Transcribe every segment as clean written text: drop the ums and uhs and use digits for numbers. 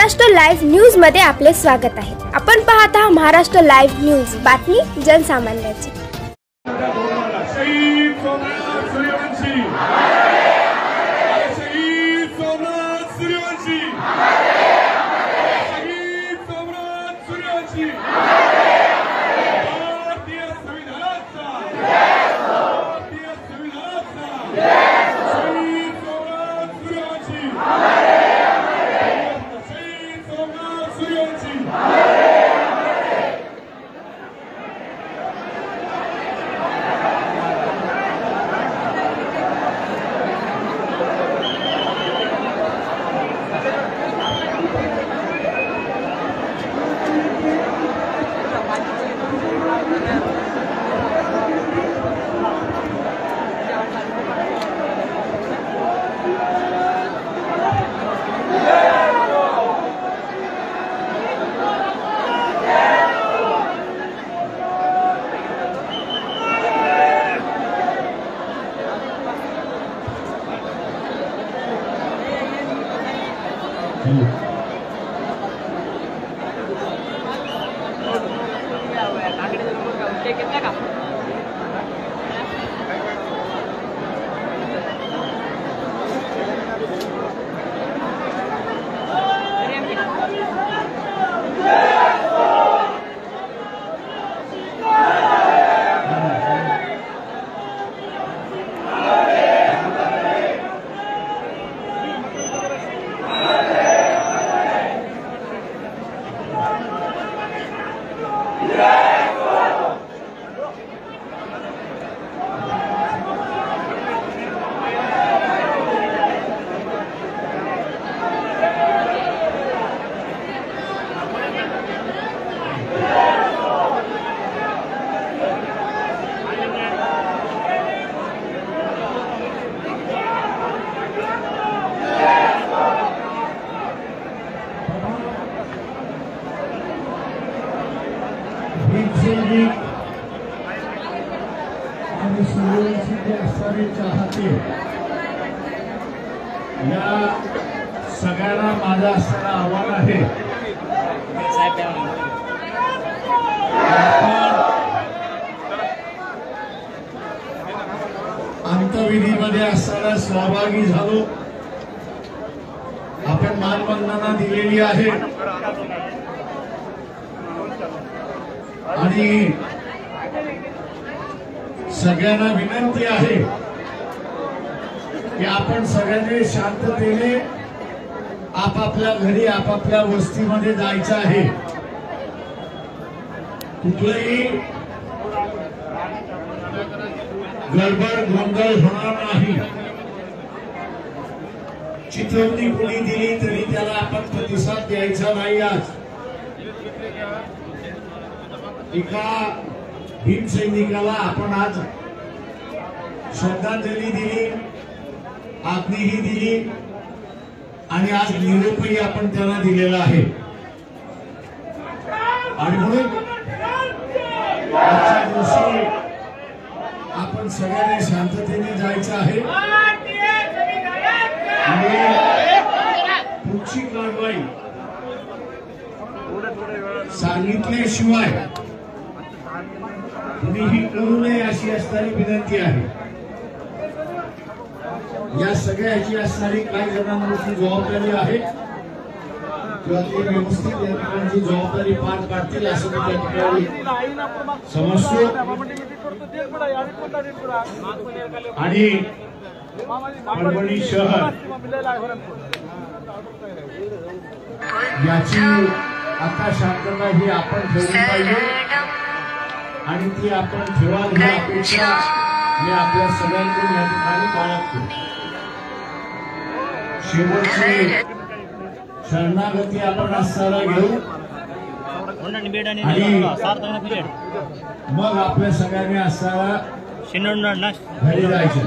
Maharashtra live news मध्ये आपले स्वागत आहे। आपण पाहत आहात महाराष्ट्र लाईव्ह न्यूज, बातमी जनसामान्याची। सगळ्यांना माझा असणारा आव्हान आहे, अंतविधीमध्ये असताना सहभागी झालो। आपण मानवंदना दिलेली आहे आणि सगळ्यांना विनंती आहे की आपण सगळ्यांनी शांततेने आपापल्या घरी आपापल्या वस्तीमध्ये जायचं आहे। कुठलंही गडबड गोंधळ होणार नाही। चिथावणी कोणी दिली तरी त्याला आपण प्रतिसाद द्यायचा नाही। आज एका भीम सैनिकाला आपण आज श्रद्धांजली दिली, आज्ञाही दिली आणि आज निरोपही आपण त्यांना दिलेला आहे। आणि म्हणून आजच्या दिवशी आपण सगळ्यांनी शांततेने जायचं आहे आणि पुढची कारवाई सांगितल्याशिवाय कुणीही करू नये अशी असणारी विनंती आहे। या सगळ्याची असणारी काही जणांवरची जबाबदारी आहे किंवा ते व्यवस्थित या ठिकाणची जबाबदारी पार पाडतील असं मी त्या ठिकाणी समजतो। आणि परभणी शहर याची आता शांतता ही आपण ठेवली पाहिजे आणि ती आपण ठेवाल ही अपेक्षा मी आपल्या सगळ्यांकडून या ठिकाणी बाळगतो। शेवटची शरणागती आपण असताना घेऊ आणि मग आपल्या सगळ्यांनी असताना घरी जायचं।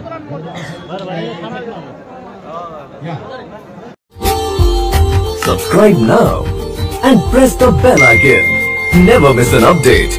Subscribe now and press the bell icon. Never miss an update.